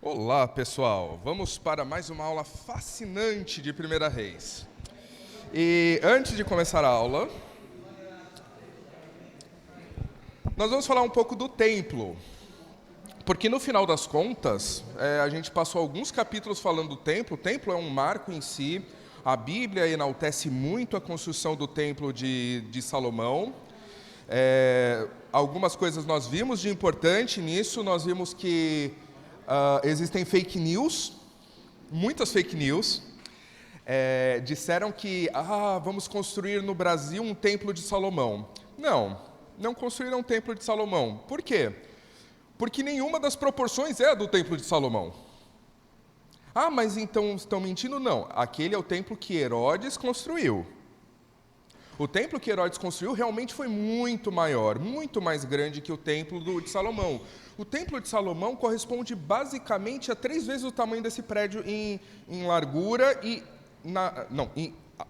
Olá, pessoal. Vamos para mais uma aula fascinante de Primeira Reis. E antes de começar a aula, nós vamos falar um pouco do templo. Porque no final das contas, a gente passou alguns capítulos falando do templo. O templo é um marco em si. A Bíblia enaltece muito a construção do templo de Salomão. Algumas coisas nós vimos de importante nisso. Nós vimos que existem fake news, muitas fake news. Disseram que vamos construir no Brasil um templo de Salomão. Não construíram um templo de Salomão. Por quê? Porque nenhuma das proporções é a do templo de Salomão. Mas então estão mentindo? Não. Aquele é o templo que Herodes construiu. O templo que Herodes construiu realmente foi muito maior, muito mais grande que o templo de Salomão. O templo de Salomão corresponde basicamente a 3 vezes o tamanho desse prédio em largura e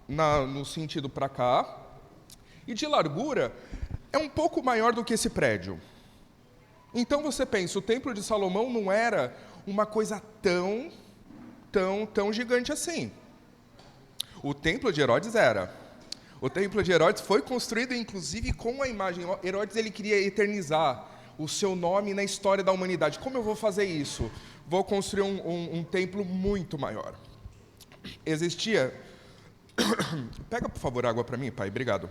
no sentido para cá. E de largura é um pouco maior do que esse prédio. Então você pensa, o templo de Salomão não era uma coisa tão gigante assim. O templo de Herodes era. O templo de Herodes foi construído, inclusive, com a imagem. Herodes ele queria eternizar o seu nome na história da humanidade. Como eu vou fazer isso? Vou construir um templo muito maior. Existia... Pega, por favor, água para mim, pai. Obrigado.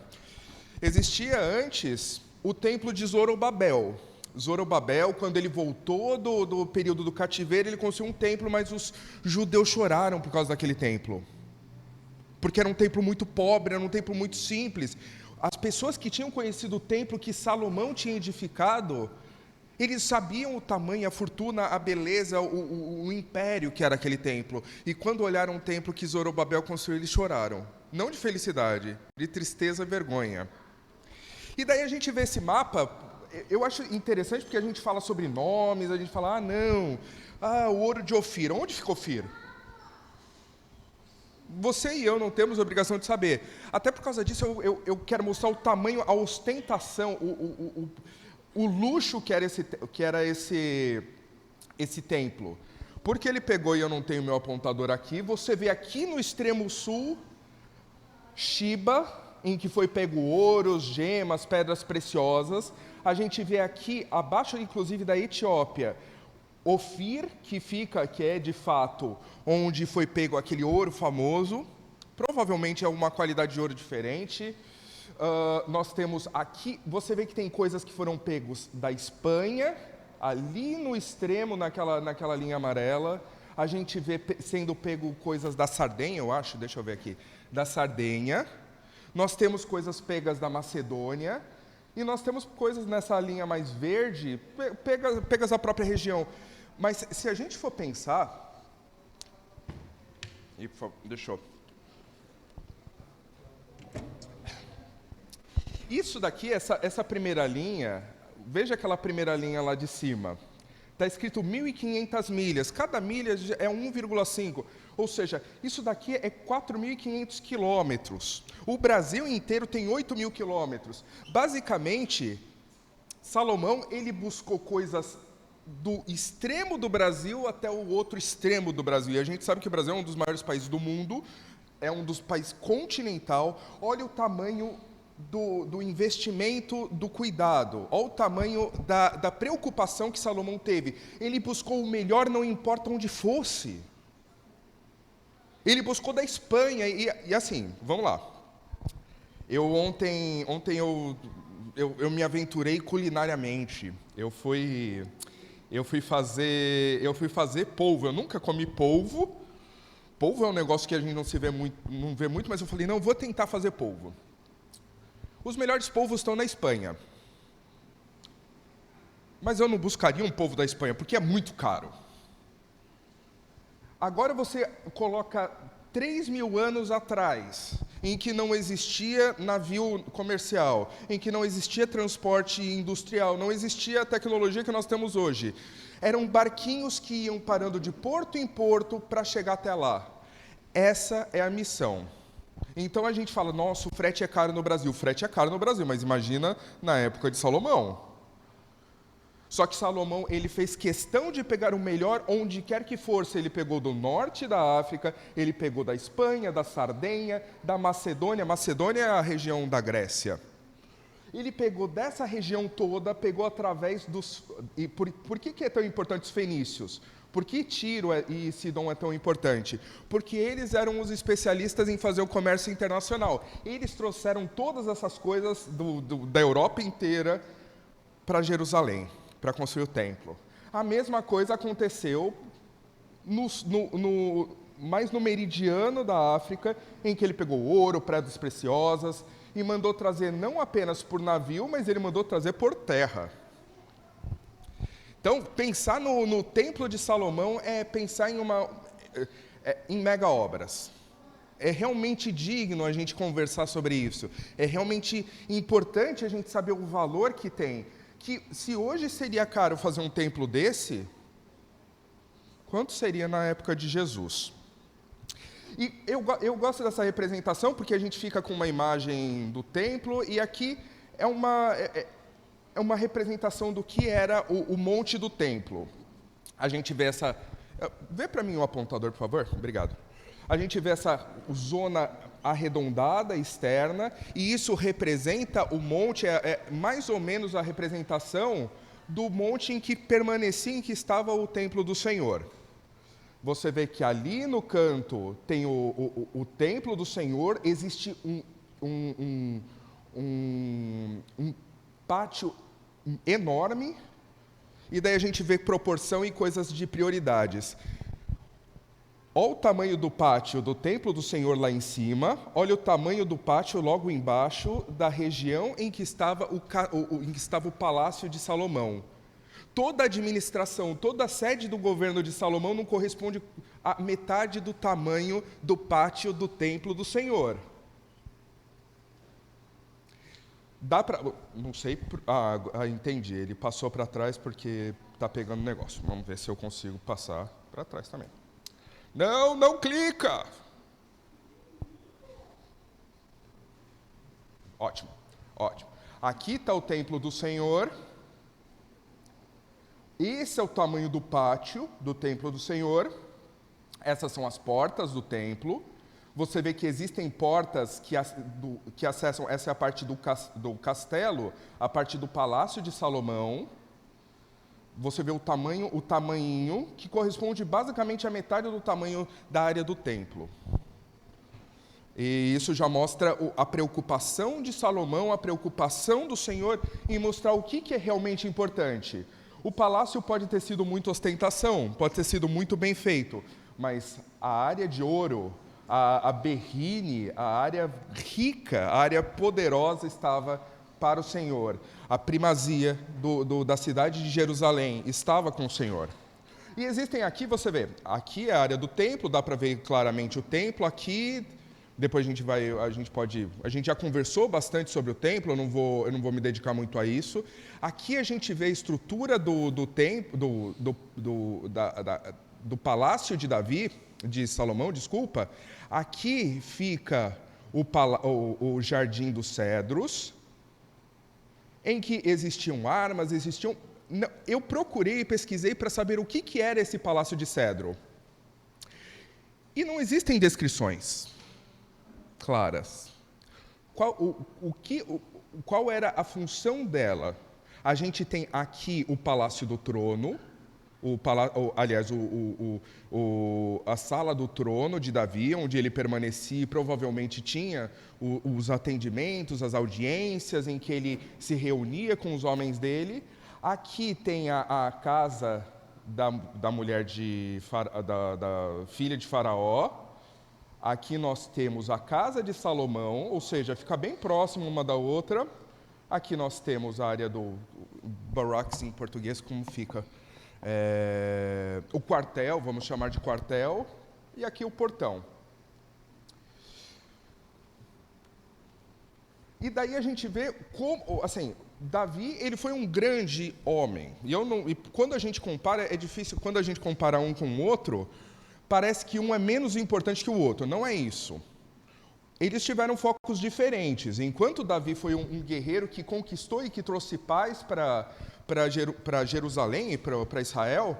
Existia antes o templo de Zorobabel. Zorobabel, quando ele voltou do período do cativeiro, ele construiu um templo, mas os judeus choraram por causa daquele templo. Porque era um templo muito pobre, era um templo muito simples. As pessoas que tinham conhecido o templo que Salomão tinha edificado, eles sabiam o tamanho, a fortuna, a beleza, o império que era aquele templo. E quando olharam o templo que Zorobabel construiu, eles choraram. Não de felicidade, de tristeza e vergonha. E daí a gente vê esse mapa. Eu acho interessante porque a gente fala sobre nomes, a gente fala, o ouro de Ofir. Onde ficou Ofir? Você e eu não temos obrigação de saber. Até por causa disso, eu quero mostrar o tamanho, a ostentação, o luxo que era esse templo. Porque ele pegou, e eu não tenho meu apontador aqui, você vê aqui no extremo sul, Shiba, em que foi pego ouros, gemas, pedras preciosas. A gente vê aqui, abaixo inclusive da Etiópia, Ofir, que é de fato onde foi pego aquele ouro famoso. Provavelmente é uma qualidade de ouro diferente. Nós temos aqui, você vê que tem coisas que foram pegos da Espanha, ali no extremo, naquela linha amarela. A gente vê sendo pego coisas da Sardenha, eu acho, deixa eu ver aqui, da Sardenha. Nós temos coisas pegas da Macedônia. E nós temos coisas nessa linha mais verde, pegas da própria região. Mas se a gente for pensar... Deixa eu... Isso daqui, essa primeira linha, veja aquela primeira linha lá de cima. Está escrito 1.500 milhas. Cada milha é 1,5. Ou seja, isso daqui é 4.500 quilômetros. O Brasil inteiro tem 8.000 quilômetros. Basicamente, Salomão ele buscou coisas do extremo do Brasil até o outro extremo do Brasil. E a gente sabe que o Brasil é um dos maiores países do mundo, é um dos países continental. Olha o tamanho do investimento, do cuidado. Olha o tamanho da preocupação que Salomão teve. Ele buscou o melhor, não importa onde fosse. Ele buscou da Espanha, e assim, vamos lá. Ontem eu me aventurei culinariamente. Eu fui fazer polvo. Eu nunca comi polvo. Polvo é um negócio que a gente não vê muito, mas eu falei, não, vou tentar fazer polvo. Os melhores polvos estão na Espanha. Mas eu não buscaria um polvo da Espanha, porque é muito caro. Agora você coloca 3.000 anos atrás, em que não existia navio comercial, em que não existia transporte industrial, não existia a tecnologia que nós temos hoje. Eram barquinhos que iam parando de porto em porto para chegar até lá. Essa é a missão. Então a gente fala, nossa, o frete é caro no Brasil. O frete é caro no Brasil, mas imagina na época de Salomão. Só que Salomão, ele fez questão de pegar o melhor onde quer que fosse. Ele pegou do norte da África, ele pegou da Espanha, da Sardenha, da Macedônia. Macedônia é a região da Grécia. Ele pegou dessa região toda, pegou através dos... E por que é tão importante os fenícios? Por que Tiro e Sidom é tão importante? Porque eles eram os especialistas em fazer o comércio internacional. Eles trouxeram todas essas coisas da Europa inteira para Jerusalém, para construir o templo. A mesma coisa aconteceu mais no meridiano da África, em que ele pegou ouro, pedras preciosas, e mandou trazer não apenas por navio, mas ele mandou trazer por terra. Então, pensar no Templo de Salomão é pensar em mega obras. É realmente digno a gente conversar sobre isso. É realmente importante a gente saber o valor que tem. Que se hoje seria caro fazer um templo desse, quanto seria na época de Jesus? E eu gosto dessa representação porque a gente fica com uma imagem do templo e aqui é uma representação do que era o monte do templo. A gente vê essa... Vê para mim o apontador, por favor. Obrigado. A gente vê essa zona arredondada externa, e isso representa o monte, mais ou menos a representação do monte em que permanecia, em que estava o templo do Senhor. Você vê que ali no canto tem o templo do Senhor, existe um pátio enorme, e daí a gente vê proporção e coisas de prioridades. Olha o tamanho do pátio do templo do Senhor lá em cima, olha o tamanho do pátio logo embaixo da região em que estava o palácio de Salomão. Toda a administração, toda a sede do governo de Salomão não corresponde a metade do tamanho do pátio do templo do Senhor. Dá para... Não sei... entendi, ele passou para trás porque está pegando o negócio. Vamos ver se eu consigo passar para trás também. Não clica! Ótimo. Aqui está o templo do Senhor. Esse é o tamanho do pátio do templo do Senhor. Essas são as portas do templo. Você vê que existem portas que acessam, essa é a parte do castelo, a parte do palácio de Salomão. Você vê o tamanhinho, que corresponde basicamente à metade do tamanho da área do templo. E isso já mostra a preocupação de Salomão, a preocupação do Senhor em mostrar o que é realmente importante. O palácio pode ter sido muito ostentação, pode ter sido muito bem feito, mas a área de ouro, a berrine, a área rica, a área poderosa estava para o Senhor. A primazia da cidade de Jerusalém estava com o Senhor. E existem aqui, você vê, aqui é a área do templo, dá para ver claramente o templo. Aqui, depois a gente já conversou bastante sobre o templo, eu não vou me dedicar muito a isso. Aqui a gente vê a estrutura do templo, do palácio de de Salomão, desculpa. Aqui fica o Jardim dos Cedros, em que existiam armas, eu procurei e pesquisei para saber o que era esse palácio de cedro. E não existem descrições claras. Qual era a função dela? A gente tem aqui o Palácio do Trono, a sala do trono de Davi, onde ele permanecia e provavelmente tinha os atendimentos, as audiências em que ele se reunia com os homens dele. Aqui tem a casa da mulher da filha de Faraó. Aqui nós temos a casa de Salomão, ou seja, fica bem próximo uma da outra. Aqui nós temos a área do barracks em português, como fica? O quartel, vamos chamar de quartel, e aqui o portão. E daí a gente vê como, assim, Davi, ele foi um grande homem. E quando a gente compara, é difícil, quando a gente compara um com o outro, parece que um é menos importante que o outro. Não é isso. eles tiveram focos diferentes. Enquanto Davi foi um guerreiro que conquistou e que trouxe paz para Jerusalém e para Israel,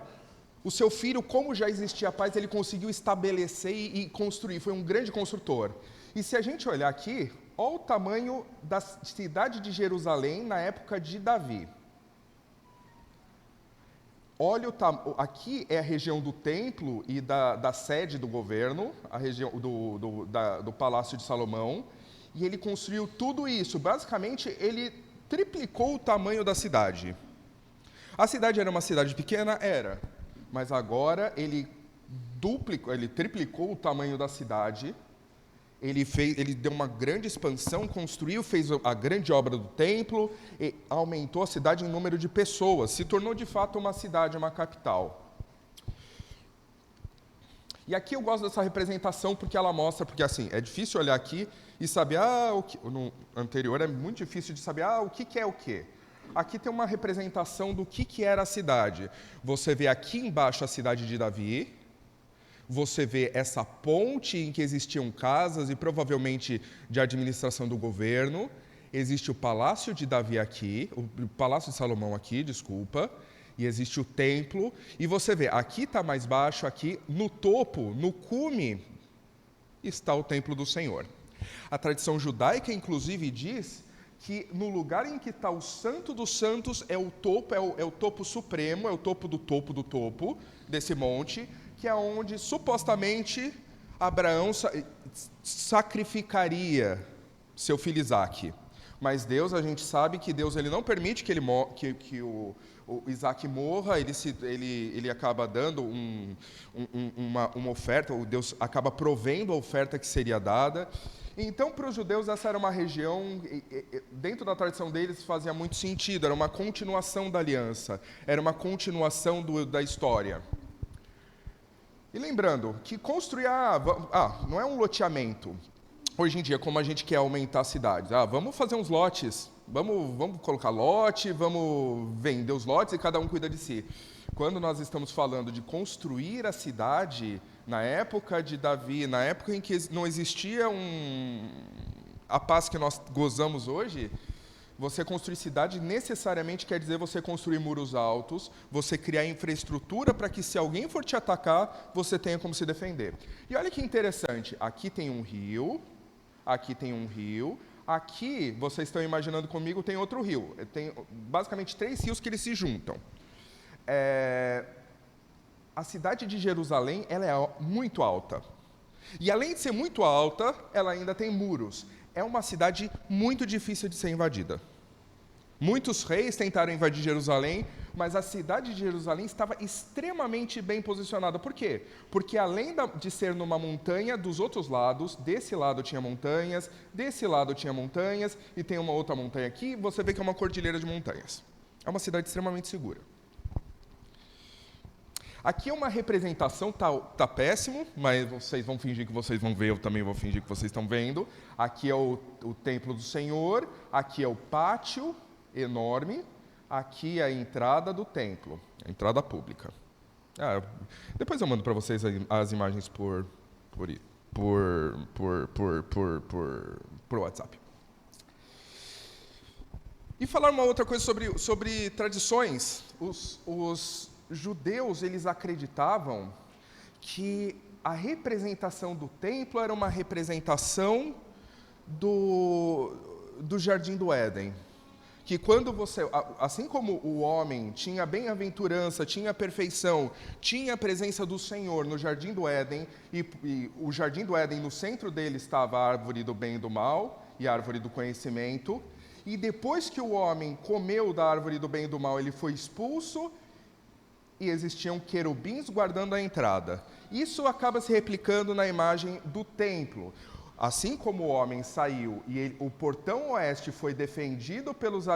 o seu filho, como já existia paz, ele conseguiu estabelecer e construir. Foi um grande construtor. E se a gente olhar aqui, olha o tamanho da cidade de Jerusalém na época de Davi. Olha aqui é a região do templo e da sede do governo, a região do Palácio de Salomão, e ele construiu tudo isso. Basicamente, ele triplicou o tamanho da cidade. A cidade era uma cidade pequena? Era. Mas agora ele triplicou o tamanho da cidade. Ele deu uma grande expansão, construiu, fez a grande obra do templo, e aumentou a cidade em número de pessoas, se tornou de fato uma cidade, uma capital. E aqui eu gosto dessa representação porque ela mostra, porque assim, é difícil olhar aqui e saber, no anterior é muito difícil de saber, o que é o quê. Aqui tem uma representação do que era a cidade. Você vê aqui embaixo a cidade de Davi, você vê essa ponte em que existiam casas e provavelmente de administração do governo. Existe o Palácio de Davi aqui, o Palácio de Salomão aqui, desculpa, e existe o templo. E você vê, aqui está mais baixo, aqui no topo, no cume, está o templo do Senhor. A tradição judaica, inclusive, diz que no lugar em que está o Santo dos Santos é o topo, é o topo supremo, é o topo do topo desse monte, que é onde supostamente Abraão sacrificaria seu filho Isaque. Mas Deus, a gente sabe que Deus ele não permite que o Isaque morra, ele acaba dando uma oferta, ou Deus acaba provendo a oferta que seria dada. Então, para os judeus, essa era uma região, dentro da tradição deles, fazia muito sentido, era uma continuação da aliança, era uma continuação da história. E lembrando que construir, não é um loteamento. Hoje em dia, como a gente quer aumentar cidades, vamos fazer uns lotes, vamos colocar lote, vamos vender os lotes e cada um cuida de si. Quando nós estamos falando de construir a cidade, na época de Davi, na época em que não existia a paz que nós gozamos hoje, você construir cidade necessariamente quer dizer você construir muros altos, você criar infraestrutura para que se alguém for te atacar, você tenha como se defender. E olha que interessante, aqui tem um rio, aqui, vocês estão imaginando comigo, tem outro rio. Tem basicamente 3 rios que eles se juntam. A cidade de Jerusalém, ela é muito alta. E além de ser muito alta, ela ainda tem muros. É uma cidade muito difícil de ser invadida. Muitos reis tentaram invadir Jerusalém, mas a cidade de Jerusalém estava extremamente bem posicionada. Por quê? Porque além de ser numa montanha, dos outros lados, desse lado tinha montanhas, desse lado tinha montanhas, e tem uma outra montanha aqui, você vê que é uma cordilheira de montanhas. É uma cidade extremamente segura. Aqui é uma representação, tá péssimo, mas vocês vão fingir que vocês vão ver, eu também vou fingir que vocês estão vendo. Aqui é o templo do Senhor, aqui é o pátio enorme, aqui é a entrada do templo, a entrada pública. Depois eu mando para vocês as imagens por WhatsApp. E falar uma outra coisa sobre tradições. Os judeus, eles acreditavam que a representação do templo era uma representação do Jardim do Éden. Que quando assim como o homem tinha bem-aventurança, tinha perfeição, tinha a presença do Senhor no Jardim do Éden, e o Jardim do Éden, no centro dele estava a árvore do bem e do mal, e a árvore do conhecimento, e depois que o homem comeu da árvore do bem e do mal, ele foi expulso, e existiam querubins guardando a entrada. Isso acaba se replicando na imagem do templo. Assim como o homem saiu e o portão oeste foi defendido pelos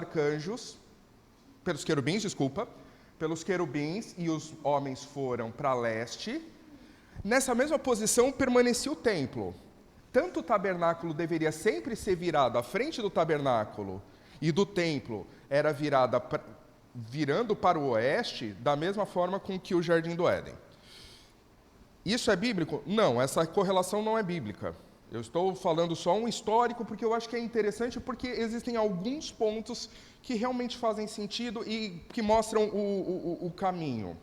querubins, e os homens foram para leste, nessa mesma posição permanecia o templo. Tanto o tabernáculo deveria sempre ser virado à frente do tabernáculo, e do templo era virando para o oeste, da mesma forma com que o Jardim do Éden. Isso é bíblico? Não, essa correlação não é bíblica. Eu estou falando só um histórico porque eu acho que é interessante, porque existem alguns pontos que realmente fazem sentido e que mostram o caminho.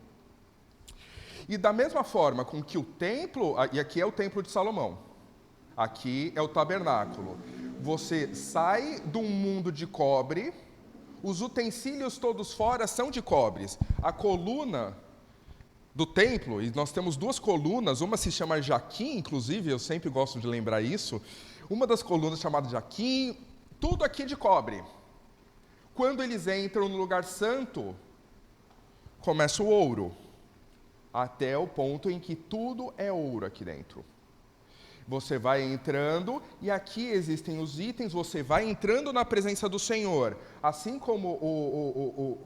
E da mesma forma com que o templo, e aqui é o templo de Salomão, aqui é o tabernáculo, você sai de um mundo de cobre, os utensílios todos fora são de cobre. A coluna do templo, e nós temos duas colunas, uma se chama Jaquim, inclusive, eu sempre gosto de lembrar isso, uma das colunas chamada Jaquim, tudo aqui de cobre. Quando eles entram no lugar santo, começa o ouro, até o ponto em que tudo é ouro aqui dentro. Você vai entrando, e aqui existem os itens, você vai entrando na presença do Senhor, assim como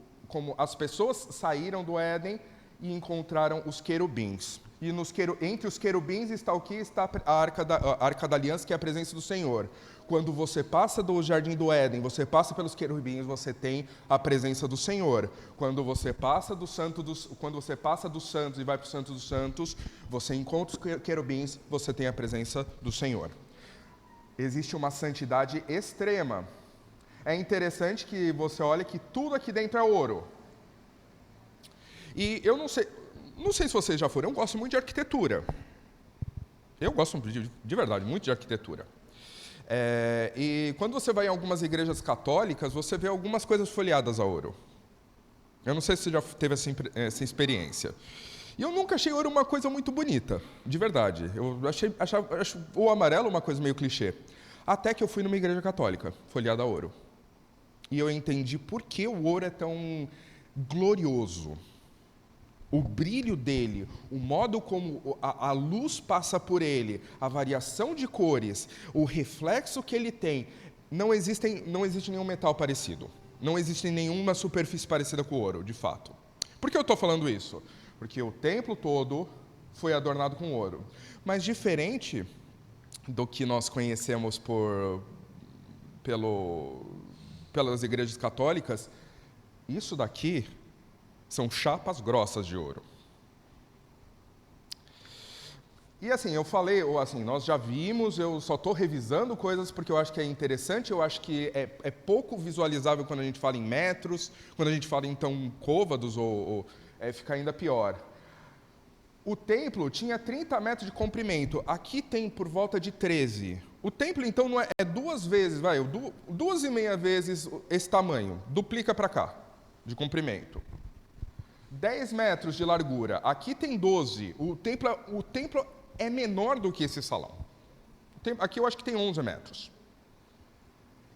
as pessoas saíram do Éden, e encontraram os querubins. E entre os querubins está o que? Está a arca da aliança, que é a presença do Senhor. Quando você passa do jardim do Éden, você passa pelos querubins, você tem a presença do Senhor. Quando você passa dos santos e vai para o Santo dos Santos, você encontra os querubins, você tem a presença do Senhor. Existe uma santidade extrema. É interessante que você olha que tudo aqui dentro é ouro. E eu não sei se vocês já foram, eu gosto muito de arquitetura. Eu gosto, de verdade, muito de arquitetura. E quando você vai em algumas igrejas católicas, você vê algumas coisas folheadas a ouro. Eu não sei se você já teve essa experiência. E eu nunca achei ouro uma coisa muito bonita, de verdade. Eu acho o amarelo uma coisa meio clichê. Até que eu fui numa igreja católica, folheada a ouro. E eu entendi por que o ouro é tão glorioso. O brilho dele, o modo como a luz passa por ele, a variação de cores, o reflexo que ele tem, não existe nenhum metal parecido. Não existe nenhuma superfície parecida com o ouro, de fato. Por que eu estou falando isso? Porque o templo todo foi adornado com ouro. Mas diferente do que nós conhecemos pelas igrejas católicas, isso daqui são chapas grossas de ouro. E assim, eu falei, nós já vimos, eu só estou revisando coisas porque eu acho que é interessante, eu acho que é pouco visualizável quando a gente fala em metros, quando a gente fala então em côvados, fica ainda pior. O templo tinha 30 metros de comprimento, aqui tem por volta de 13. O templo, então, não é 2,5 vezes esse tamanho, duplica para cá, de comprimento. 10 metros de largura, aqui tem 12. O templo é menor do que esse salão. Aqui eu acho que tem 11 metros.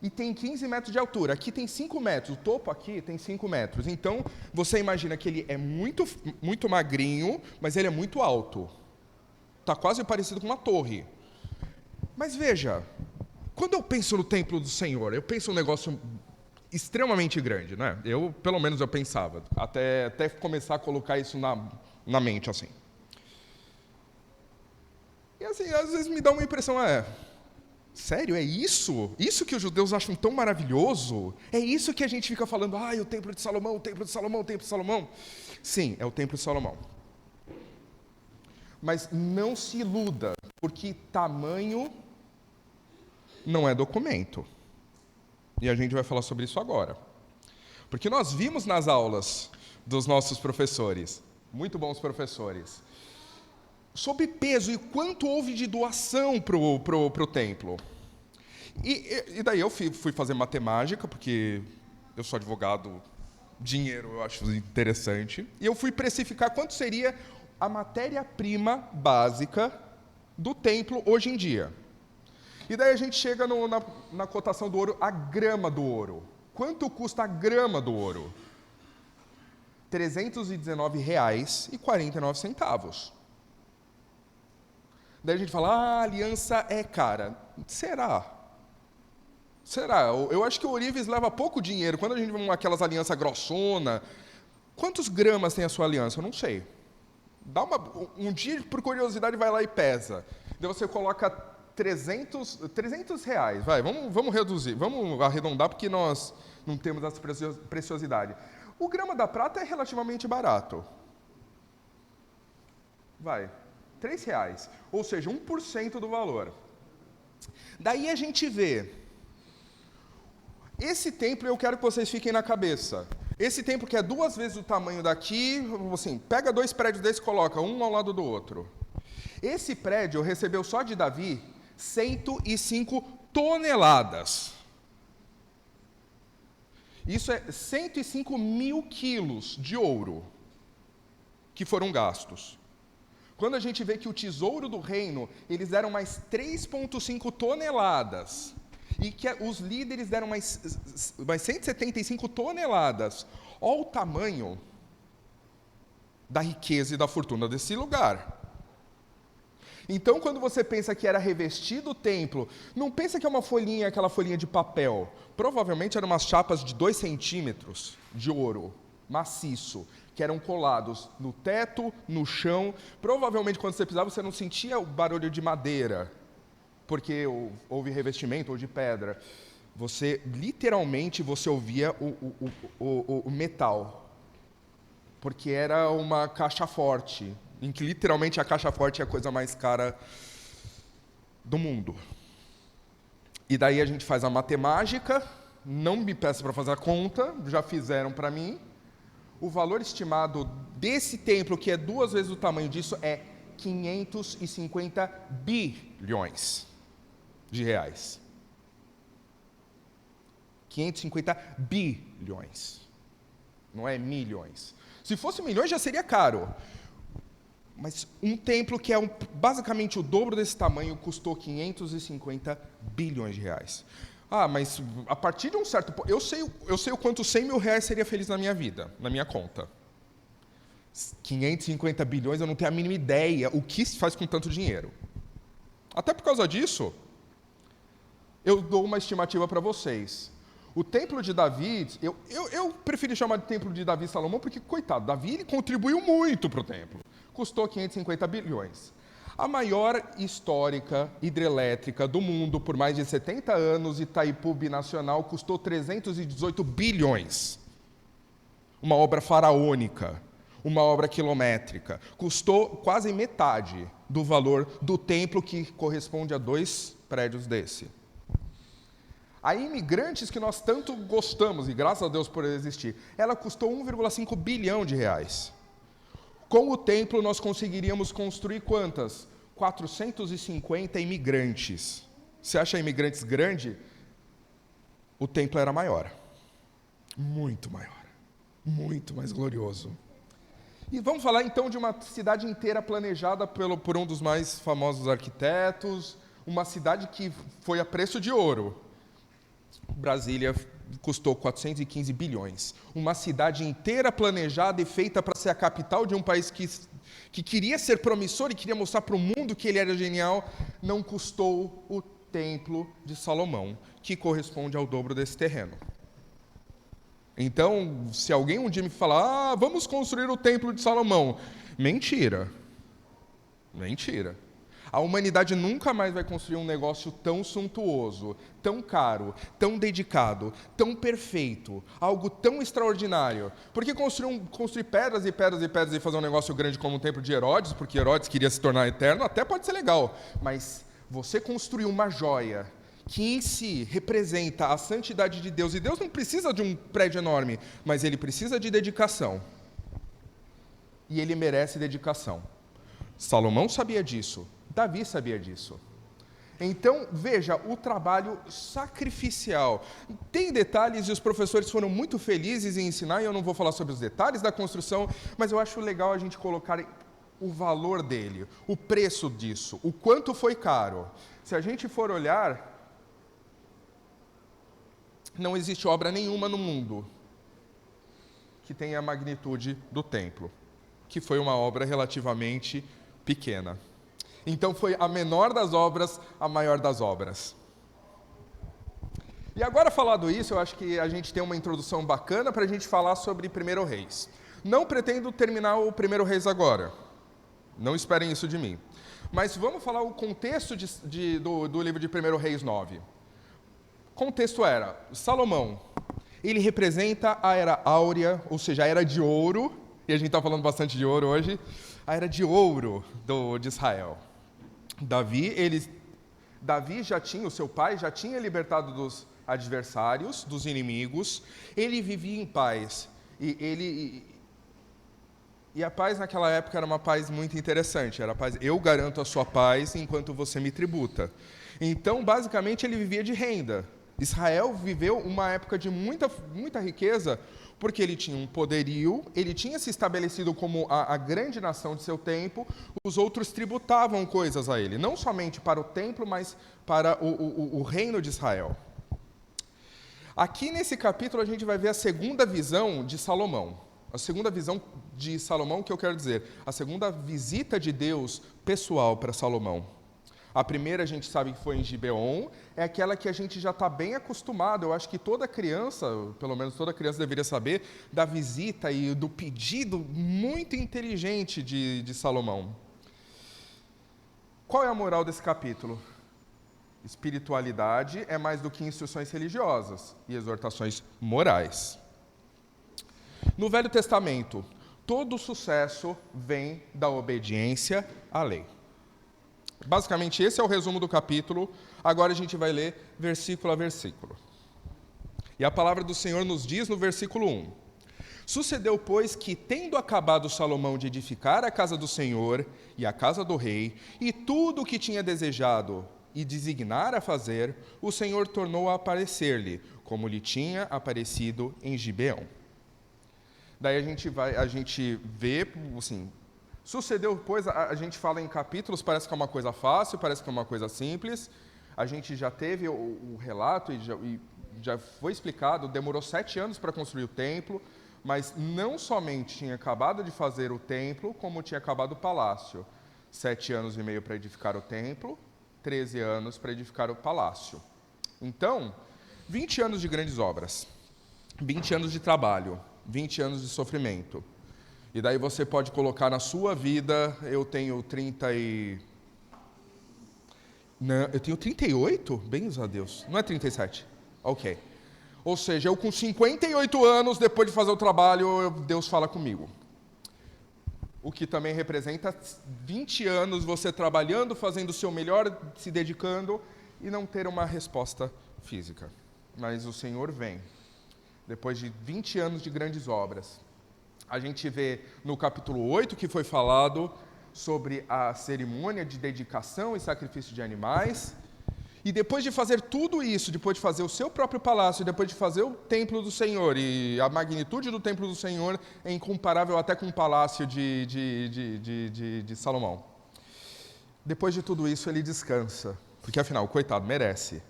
E tem 15 metros de altura. Aqui tem 5 metros. O topo aqui tem 5 metros. Então, você imagina que ele é muito, muito magrinho, mas ele é muito alto. Está quase parecido com uma torre. Mas veja, quando eu penso no templo do Senhor, eu penso um negócio extremamente grande, né? Pelo menos eu pensava, até começar a colocar isso na mente, assim. E assim, às vezes me dá uma impressão, sério, é isso? Isso que os judeus acham tão maravilhoso? É isso que a gente fica falando, o templo de Salomão, o templo de Salomão, o templo de Salomão? Sim, é o templo de Salomão. Mas não se iluda, porque tamanho não é documento. E a gente vai falar sobre isso agora. Porque nós vimos nas aulas dos nossos professores, muito bons professores, sobre peso e quanto houve de doação para o templo. E daí eu fui fazer matemática, porque eu sou advogado, dinheiro eu acho interessante, e eu fui precificar quanto seria a matéria-prima básica do templo hoje em dia. E daí a gente chega na cotação do ouro, a grama do ouro. Quanto custa a grama do ouro? R$ 319,49. Daí a gente fala, a aliança é cara. Será? Eu acho que o Ourives leva pouco dinheiro. Quando a gente vê aquelas alianças grossona, quantos gramas tem a sua aliança? Eu não sei. Um dia, por curiosidade, vai lá e pesa. Daí você coloca R$300, vamos reduzir, vamos arredondar, porque nós não temos essa preciosidade. O grama da prata é relativamente barato. R$3, ou seja, 1% do valor. Daí a gente vê, esse templo eu quero que vocês fiquem na cabeça. Esse templo que é 2 vezes o tamanho daqui, assim, pega 2 prédios desses e coloca um ao lado do outro. Esse prédio recebeu só de Davi 105 toneladas. Isso é 105 mil quilos de ouro que foram gastos. Quando a gente vê que o tesouro do reino, eles deram mais 3,5 toneladas. E que os líderes deram mais 175 toneladas. Olha o tamanho da riqueza e da fortuna desse lugar. Então, quando você pensa que era revestido o templo, não pensa que é uma folhinha, aquela folhinha de papel. Provavelmente eram umas chapas de 2 centímetros de ouro, maciço, que eram colados no teto, no chão. Provavelmente, quando você pisava, você não sentia o barulho de madeira, porque houve revestimento ou de pedra. Você, literalmente, você ouvia o metal, porque era uma caixa forte, em que literalmente a caixa forte é a coisa mais cara do mundo. E daí a gente faz a matemática, não me peça para fazer a conta, já fizeram para mim. O valor estimado desse templo, que é 2 vezes o tamanho disso, é 550 bilhões de reais. 550 bilhões. Não é milhões. Se fosse milhões já seria caro. Mas um templo que é basicamente o dobro desse tamanho custou 550 bilhões de reais. Ah, mas a partir de um certo ponto... Eu sei o quanto 100 mil reais seria feliz na minha vida, na minha conta. 550 bilhões, eu não tenho a mínima ideia o que se faz com tanto dinheiro. Até por causa disso, eu dou uma estimativa para vocês. O templo de Davi, eu prefiro chamar de templo de Davi e Salomão, porque, coitado, Davi ele contribuiu muito para o templo. Custou 550 bilhões. A maior histórica hidrelétrica do mundo, por mais de 70 anos, Itaipu Binacional, custou 318 bilhões. Uma obra faraônica, uma obra quilométrica. Custou quase metade do valor do templo, que corresponde a 2 prédios desse. A Imigrantes, que nós tanto gostamos, e graças a Deus por existir, ela custou 1,5 bilhão de reais. Com o templo, nós conseguiríamos construir quantas? 450 imigrantes. Você acha imigrantes grande? O templo era maior. Muito maior. Muito mais glorioso. E vamos falar então de uma cidade inteira planejada por um dos mais famosos arquitetos, uma cidade que foi a preço de ouro. Brasília custou 415 bilhões. Uma cidade inteira planejada e feita para ser a capital de um país que queria ser promissor e queria mostrar para o mundo que ele era genial, não custou o templo de Salomão, que corresponde ao dobro desse terreno. Então, se alguém um dia me falar, vamos construir o templo de Salomão, mentira. Mentira. A humanidade nunca mais vai construir um negócio tão suntuoso, tão caro, tão dedicado, tão perfeito, algo tão extraordinário. Porque construir pedras e pedras e pedras e fazer um negócio grande como o templo de Herodes, porque Herodes queria se tornar eterno, até pode ser legal. Mas você construir uma joia que em si representa a santidade de Deus, e Deus não precisa de um prédio enorme, mas ele precisa de dedicação. E ele merece dedicação. Salomão sabia disso. Davi sabia disso. Então, veja, o trabalho sacrificial. Tem detalhes e os professores foram muito felizes em ensinar, e eu não vou falar sobre os detalhes da construção, mas eu acho legal a gente colocar o valor dele, o preço disso, o quanto foi caro. Se a gente for olhar, não existe obra nenhuma no mundo que tenha a magnitude do templo, que foi uma obra relativamente pequena. Então foi a menor das obras, a maior das obras. E agora, falado isso, eu acho que a gente tem uma introdução bacana para a gente falar sobre 1 Reis. Não pretendo terminar o 1 Reis agora. Não esperem isso de mim. Mas vamos falar o contexto do livro de 1 Reis 9. O contexto era, Salomão, ele representa a Era Áurea, ou seja, a Era de Ouro, e a gente está falando bastante de ouro hoje, a Era de Ouro de Israel. Davi, ele Davi o seu pai já tinha libertado dos adversários, dos inimigos, ele vivia em paz. E a paz naquela época era uma paz muito interessante, era a paz, eu garanto a sua paz enquanto você me tributa. Então, basicamente, ele vivia de renda. Israel viveu uma época de muita riqueza, porque ele tinha um poderio, ele tinha se estabelecido como a grande nação de seu tempo, os outros tributavam coisas a ele, não somente para o templo, mas para o reino de Israel. Aqui nesse capítulo a gente vai ver a segunda visão de Salomão. A segunda visão de Salomão, que eu quero dizer, a segunda visita de Deus pessoal para Salomão. A primeira a gente sabe que foi em Gibeon, é aquela que a gente já está bem acostumado. Eu acho que toda criança, pelo menos toda criança deveria saber, da visita e do pedido muito inteligente de Salomão. Qual é a moral desse capítulo? Espiritualidade é mais do que instruções religiosas e exortações morais. No Velho Testamento, todo sucesso vem da obediência à lei. Basicamente, esse é o resumo do capítulo. Agora a gente vai ler versículo a versículo. E a palavra do Senhor nos diz no versículo 1. Sucedeu, pois, que, tendo acabado Salomão de edificar a casa do Senhor e a casa do rei, e tudo o que tinha desejado e designar a fazer, o Senhor tornou a aparecer-lhe, como lhe tinha aparecido em Gibeão. Daí a gente vê, assim, sucedeu, pois, a gente fala em capítulos, parece que é uma coisa fácil, parece que é uma coisa simples. A gente já teve o relato e já foi explicado, demorou 7 anos para construir o templo, mas não somente tinha acabado de fazer o templo, como tinha acabado o palácio. 7 anos e meio para edificar o templo, 13 anos para edificar o palácio. Então, 20 anos de grandes obras, 20 anos de trabalho, 20 anos de sofrimento. E daí você pode colocar na sua vida, eu tenho 38? Bens a Deus. Não é 37? Ok. Ou seja, eu com 58 anos, depois de fazer o trabalho, Deus fala comigo. O que também representa 20 anos você trabalhando, fazendo o seu melhor, se dedicando, e não ter uma resposta física. Mas o Senhor vem. Depois de 20 anos de grandes obras. A gente vê no capítulo 8 que foi falado sobre a cerimônia de dedicação e sacrifício de animais. E depois de fazer tudo isso, depois de fazer o seu próprio palácio, depois de fazer o templo do Senhor, e a magnitude do templo do Senhor é incomparável até com o palácio de Salomão. Depois de tudo isso, ele descansa, porque afinal, coitado, merece.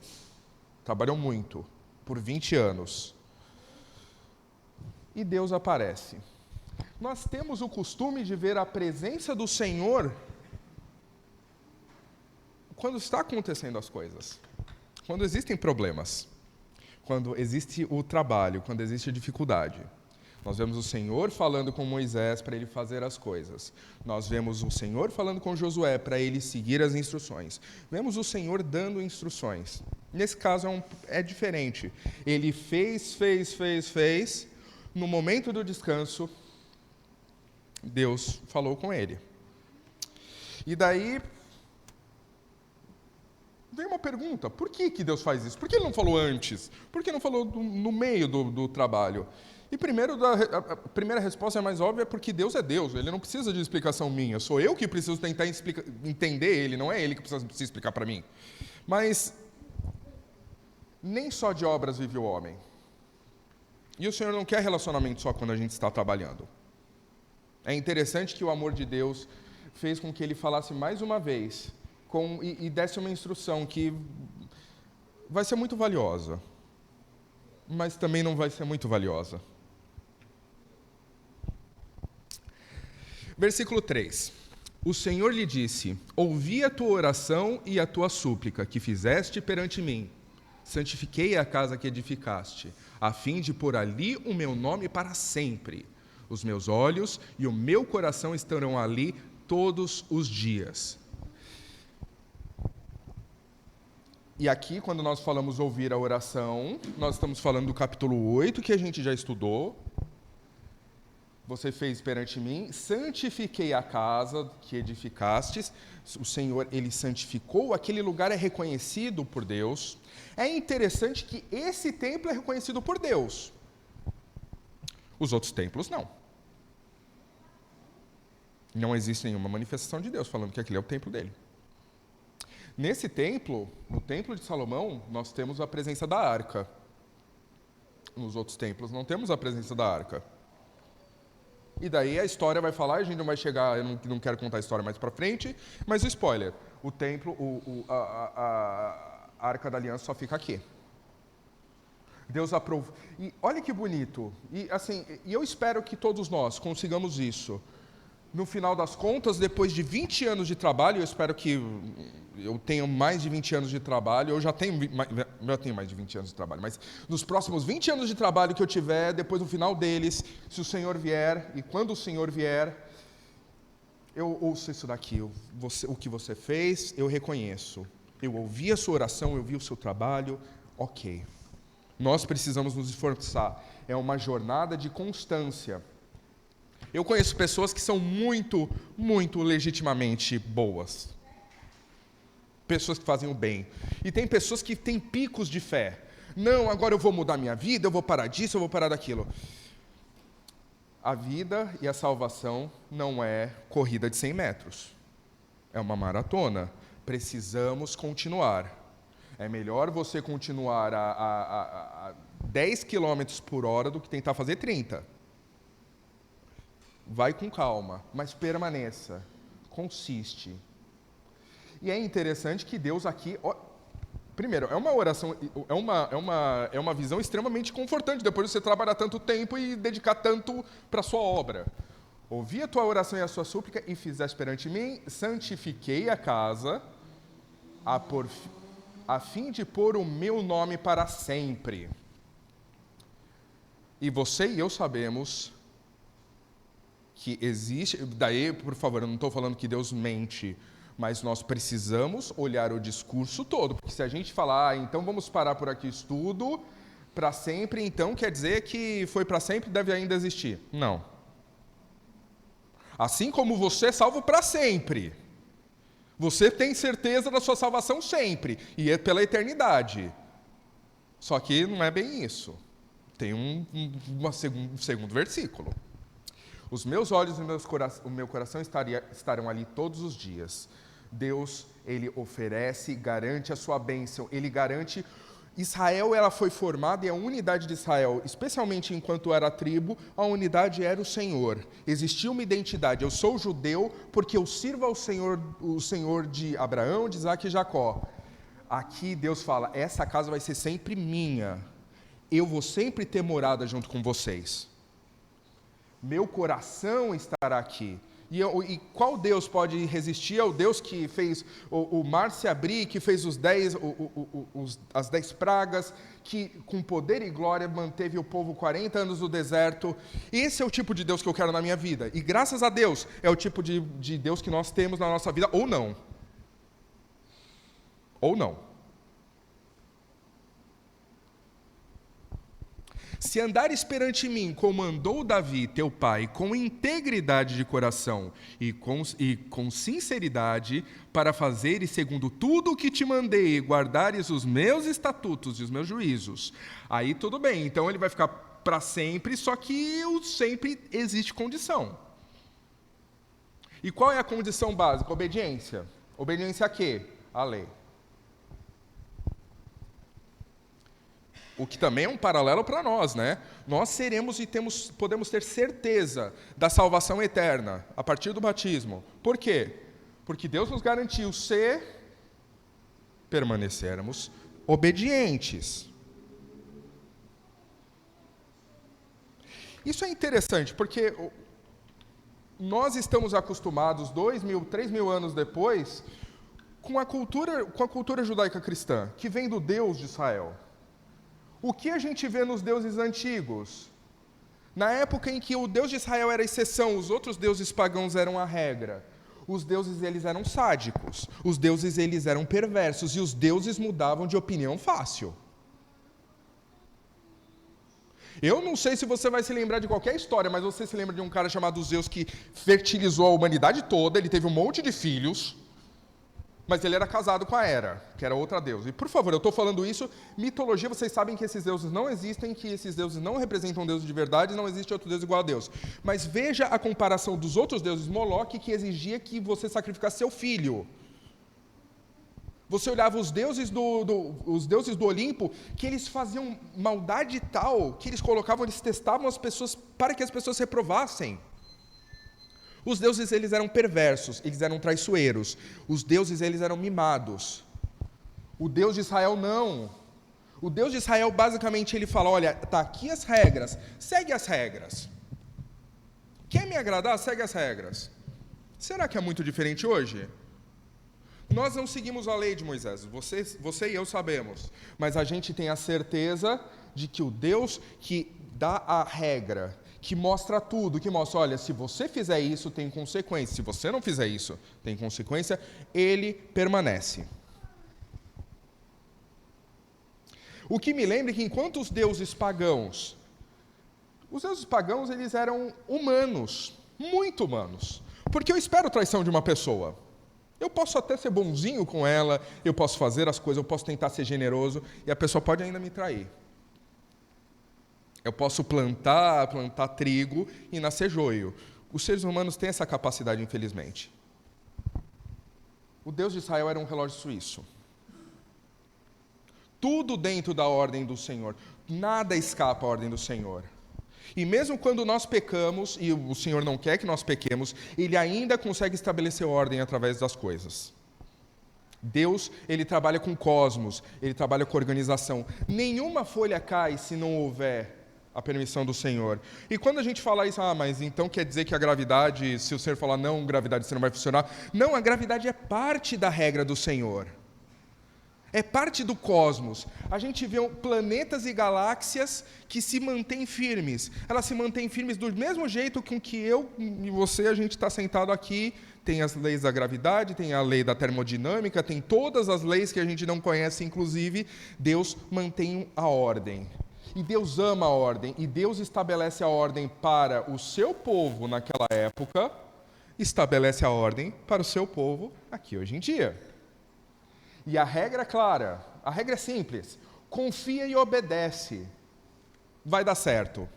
Trabalhou muito, por 20 anos. E Deus aparece. Nós temos o costume de ver a presença do Senhor quando está acontecendo as coisas, quando existem problemas, quando existe o trabalho, quando existe a dificuldade. Nós vemos o Senhor falando com Moisés para ele fazer as coisas. Nós vemos o Senhor falando com Josué para ele seguir as instruções. Vemos o Senhor dando instruções. Nesse caso é diferente. Ele fez. No momento do descanso, Deus falou com ele. E daí vem uma pergunta, por que Deus faz isso? Por que ele não falou antes? Por que não falou no meio do trabalho? E primeiro, a primeira resposta é mais óbvia, porque Deus é Deus, ele não precisa de explicação minha, sou eu que preciso tentar entender ele, não é ele que precisa se explicar para mim. Mas nem só de obras vive o homem. E o Senhor não quer relacionamento só quando a gente está trabalhando. É interessante que o amor de Deus fez com que ele falasse mais uma vez e desse uma instrução que vai ser muito valiosa, mas também não vai ser muito valiosa. Versículo 3. O Senhor lhe disse: ouvi a tua oração e a tua súplica que fizeste perante mim. Santifiquei a casa que edificaste, a fim de pôr ali o meu nome para sempre. Os meus olhos e o meu coração estarão ali todos os dias. E aqui, quando nós falamos ouvir a oração, nós estamos falando do capítulo 8, que a gente já estudou. você fez perante mim, santifiquei a casa que edificastes. O Senhor, ele santificou, aquele lugar é reconhecido por Deus. É interessante que esse templo é reconhecido por Deus. Os outros templos não. Não existe nenhuma manifestação de Deus falando que aquele é o templo dele. Nesse templo, no templo de Salomão, nós temos a presença da arca. Nos outros templos não temos a presença da arca. E daí a história vai falar, a gente não vai chegar, eu não quero contar a história mais pra frente, mas o spoiler, o templo, a arca da aliança só fica aqui. Deus aprovou. E olha que bonito. E assim, eu espero que todos nós consigamos isso. No final das contas, depois de 20 anos de trabalho, eu espero que eu tenha mais de 20 anos de trabalho, eu já tenho mais de 20 anos de trabalho, mas nos próximos 20 anos de trabalho que eu tiver, depois no final deles, se o Senhor vier, e quando o Senhor vier, eu ouço isso daqui, o que você fez, eu reconheço. Eu ouvi a sua oração, eu vi o seu trabalho, ok. Nós precisamos nos esforçar. É uma jornada de constância. Eu conheço pessoas que são muito, muito legitimamente boas. Pessoas que fazem o bem. E tem pessoas que têm picos de fé. Não, agora eu vou mudar minha vida, eu vou parar disso, eu vou parar daquilo. A vida e a salvação não é corrida de 100 metros. É uma maratona. Precisamos continuar. É melhor você continuar a 10 km por hora do que tentar fazer 30. Vai com calma, mas permaneça. Consiste. E é interessante que Deus aqui... Primeiro, é uma oração, é uma visão extremamente confortante, depois de você trabalhar tanto tempo e dedicar tanto para a sua obra. Ouvi a tua oração e a sua súplica e fizeste perante mim, santifiquei a casa, a fim de pôr o meu nome para sempre. E você e eu sabemos que existe... Daí, por favor, eu não estou falando que Deus mente, mas nós precisamos olhar o discurso todo. Porque se a gente falar, então vamos parar por aqui estudo, para sempre, então quer dizer que foi para sempre e deve ainda existir. Não. Assim como você é salvo para sempre. Você tem certeza da sua salvação sempre, e é pela eternidade. Só que não é bem isso. Tem um segundo versículo. Os meus olhos e o meu coração estarão ali todos os dias. Deus, ele oferece, garante a sua bênção, ele garante... Israel, ela foi formada, e a unidade de Israel, especialmente enquanto era tribo, a unidade era o Senhor. Existia uma identidade, eu sou judeu porque eu sirvo ao Senhor, o Senhor de Abraão, de Isaac e Jacó. Aqui Deus fala, essa casa vai ser sempre minha, eu vou sempre ter morada junto com vocês. Meu coração estará aqui. E qual Deus pode resistir ao Deus que fez o mar se abrir, que fez as 10 pragas, que com poder e glória manteve o povo 40 anos no deserto? Esse é o tipo de Deus que eu quero na minha vida. E graças a Deus, é o tipo de Deus que nós temos na nossa vida, ou não. Ou não. Se andares perante mim, como andou Davi, teu pai, com integridade de coração e com sinceridade, para fazeres segundo tudo o que te mandei, e guardares os meus estatutos e os meus juízos, aí tudo bem, então ele vai ficar para sempre, só que sempre existe condição. E qual é a condição básica? Obediência. Obediência a quê? A lei. O que também é um paralelo para nós, né? Nós seremos e podemos ter certeza da salvação eterna a partir do batismo. Por quê? Porque Deus nos garantiu se permanecermos obedientes. Isso é interessante, porque nós estamos acostumados 2.000, 3.000 anos depois com a cultura judaica cristã, que vem do Deus de Israel. O que a gente vê nos deuses antigos? Na época em que o Deus de Israel era a exceção, os outros deuses pagãos eram a regra. Os deuses, eles eram sádicos. Os deuses, eles eram perversos. E os deuses mudavam de opinião fácil. Eu não sei se você vai se lembrar de qualquer história, mas você se lembra de um cara chamado Zeus que fertilizou a humanidade toda, ele teve um monte de filhos, mas ele era casado com a Hera, que era outra deusa. E por favor, eu estou falando isso, mitologia, vocês sabem que esses deuses não existem, que esses deuses não representam deuses de verdade, não existe outro deus igual a Deus. Mas veja a comparação dos outros deuses, Moloque, que exigia que você sacrificasse seu filho. Você olhava os deuses do Olimpo, que eles faziam maldade tal, que eles testavam as pessoas para que as pessoas reprovassem. Os deuses, eles eram perversos, eles eram traiçoeiros. Os deuses, eles eram mimados. O Deus de Israel, não. O Deus de Israel, basicamente, ele fala, olha, tá aqui as regras, segue as regras. Quer me agradar? Segue as regras. Será que é muito diferente hoje? Nós não seguimos a lei de Moisés, você e eu sabemos, mas a gente tem a certeza de que o Deus que dá a regra, que mostra tudo, que mostra, olha, se você fizer isso, tem consequência, se você não fizer isso, tem consequência, ele permanece. O que me lembra é que enquanto os deuses pagãos, eles eram humanos, muito humanos, porque eu espero traição de uma pessoa. Eu posso até ser bonzinho com ela, eu posso fazer as coisas, eu posso tentar ser generoso, e a pessoa pode ainda me trair. Eu posso plantar trigo e nascer joio. Os seres humanos têm essa capacidade, infelizmente. O Deus de Israel era um relógio suíço. Tudo dentro da ordem do Senhor. Nada escapa à ordem do Senhor. E mesmo quando nós pecamos, e o Senhor não quer que nós pequemos, Ele ainda consegue estabelecer ordem através das coisas. Deus, Ele trabalha com cosmos, Ele trabalha com organização. Nenhuma folha cai se não houver a permissão do Senhor. E quando a gente fala isso, mas então quer dizer que a gravidade, se o Senhor falar não, gravidade, você não vai funcionar. Não, a gravidade é parte da regra do Senhor. É parte do cosmos. A gente vê planetas e galáxias que se mantêm firmes. Elas se mantêm firmes do mesmo jeito com que eu e você, a gente está sentado aqui. Tem as leis da gravidade, tem a lei da termodinâmica, tem todas as leis que a gente não conhece, inclusive. Deus mantém a ordem. E Deus ama a ordem. E Deus estabelece a ordem para o seu povo naquela época, estabelece a ordem para o seu povo aqui hoje em dia. E a regra é clara, a regra é simples. Confia e obedece. Vai dar certo.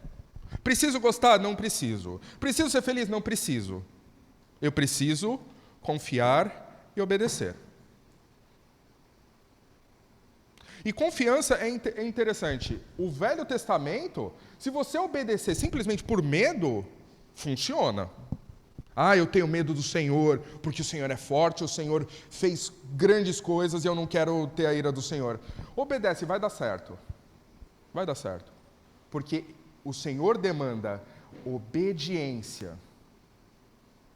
Preciso gostar? Não preciso. Preciso ser feliz? Não preciso. Eu preciso confiar e obedecer. E confiança é interessante. O Velho Testamento, se você obedecer simplesmente por medo, funciona. Eu tenho medo do Senhor, porque o Senhor é forte, o Senhor fez grandes coisas e eu não quero ter a ira do Senhor. Obedece, vai dar certo. Vai dar certo. Porque o Senhor demanda obediência,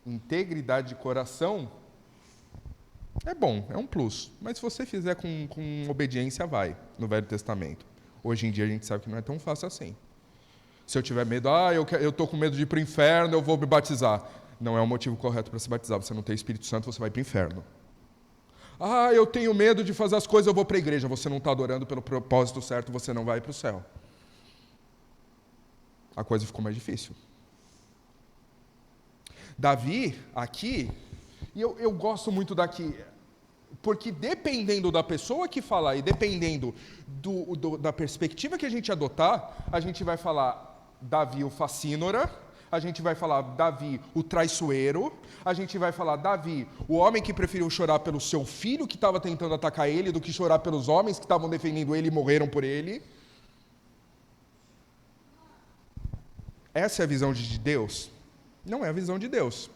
integridade de coração. É bom, é um plus. Mas se você fizer com obediência, vai, no Velho Testamento. Hoje em dia a gente sabe que não é tão fácil assim. Se eu tiver medo, eu estou com medo de ir para o inferno, eu vou me batizar. Não é o motivo correto para se batizar. Você não tem Espírito Santo, você vai para o inferno. Eu tenho medo de fazer as coisas, eu vou para a igreja. Você não está adorando pelo propósito certo, você não vai para o céu. A coisa ficou mais difícil. Davi, aqui, e eu gosto muito daqui, porque dependendo da pessoa que falar e dependendo da perspectiva que a gente adotar, a gente vai falar Davi o facínora, a gente vai falar Davi o traiçoeiro, a gente vai falar Davi o homem que preferiu chorar pelo seu filho que estava tentando atacar ele do que chorar pelos homens que estavam defendendo ele e morreram por ele. Essa é a visão de Deus? Não é a visão de Deus.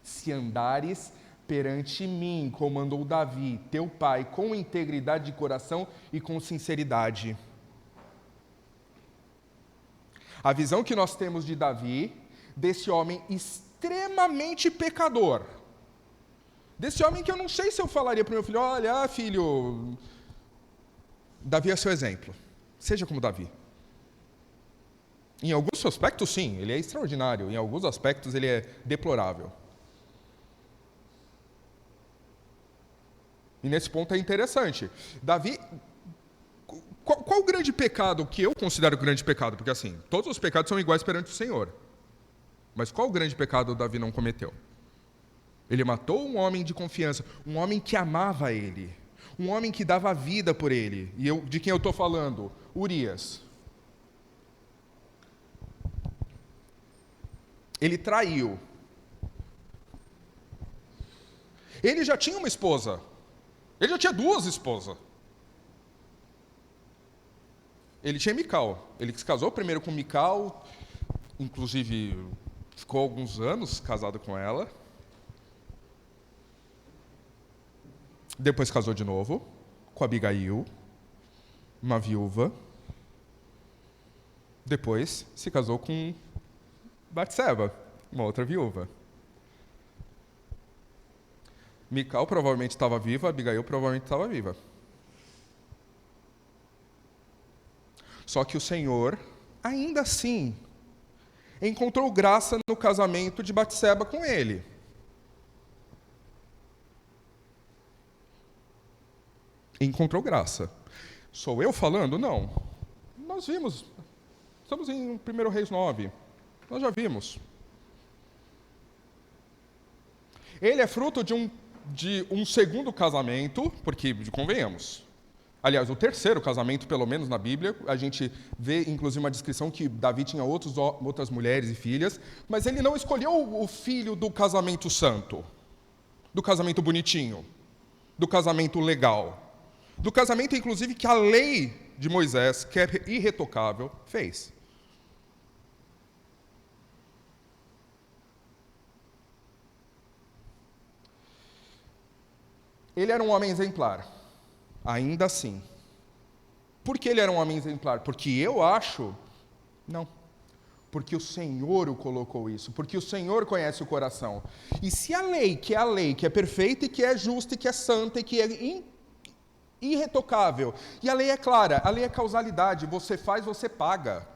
Se andares perante mim, como mandou Davi, teu pai, com integridade de coração e com sinceridade. A visão que nós temos de Davi, desse homem extremamente pecador, desse homem que eu não sei se eu falaria para o meu filho, olha, filho, Davi é seu exemplo, seja como Davi. Em alguns aspectos, sim, ele é extraordinário, em alguns aspectos ele é deplorável. E nesse ponto é interessante. Davi, Qual o grande pecado que eu considero grande pecado? Porque assim, todos os pecados são iguais perante o Senhor. Mas qual o grande pecado Davi não cometeu? Ele matou um homem de confiança, um homem que amava ele, um homem que dava vida por ele. E de quem eu estou falando? Urias. Ele traiu. Ele já tinha uma esposa. Ele já tinha 2 esposas. Ele tinha Mical. Ele se casou primeiro com Mical, inclusive ficou alguns anos casado com ela. Depois casou de novo com Abigail, uma viúva. Depois se casou com Batseba, uma outra viúva. Mical provavelmente estava viva, Abigail provavelmente estava viva. Só que o Senhor, ainda assim, encontrou graça no casamento de Batseba com ele. Encontrou graça. Sou eu falando? Não. Nós vimos. Estamos em 1 Reis 9. Nós já vimos. Ele é fruto de um segundo casamento, porque, convenhamos, aliás, o terceiro casamento, pelo menos na Bíblia, a gente vê, inclusive, uma descrição que Davi tinha outras mulheres e filhas, mas ele não escolheu o filho do casamento santo, do casamento bonitinho, do casamento legal, do casamento, inclusive, que a lei de Moisés, que é irretocável, fez. Ele era um homem exemplar, ainda assim. Por que ele era um homem exemplar? Porque eu acho? Não. Porque o Senhor o colocou isso, porque o Senhor conhece o coração. E se a lei, que é perfeita e que é justa e que é santa e que é irretocável, e a lei é clara, a lei é causalidade, você faz, você paga.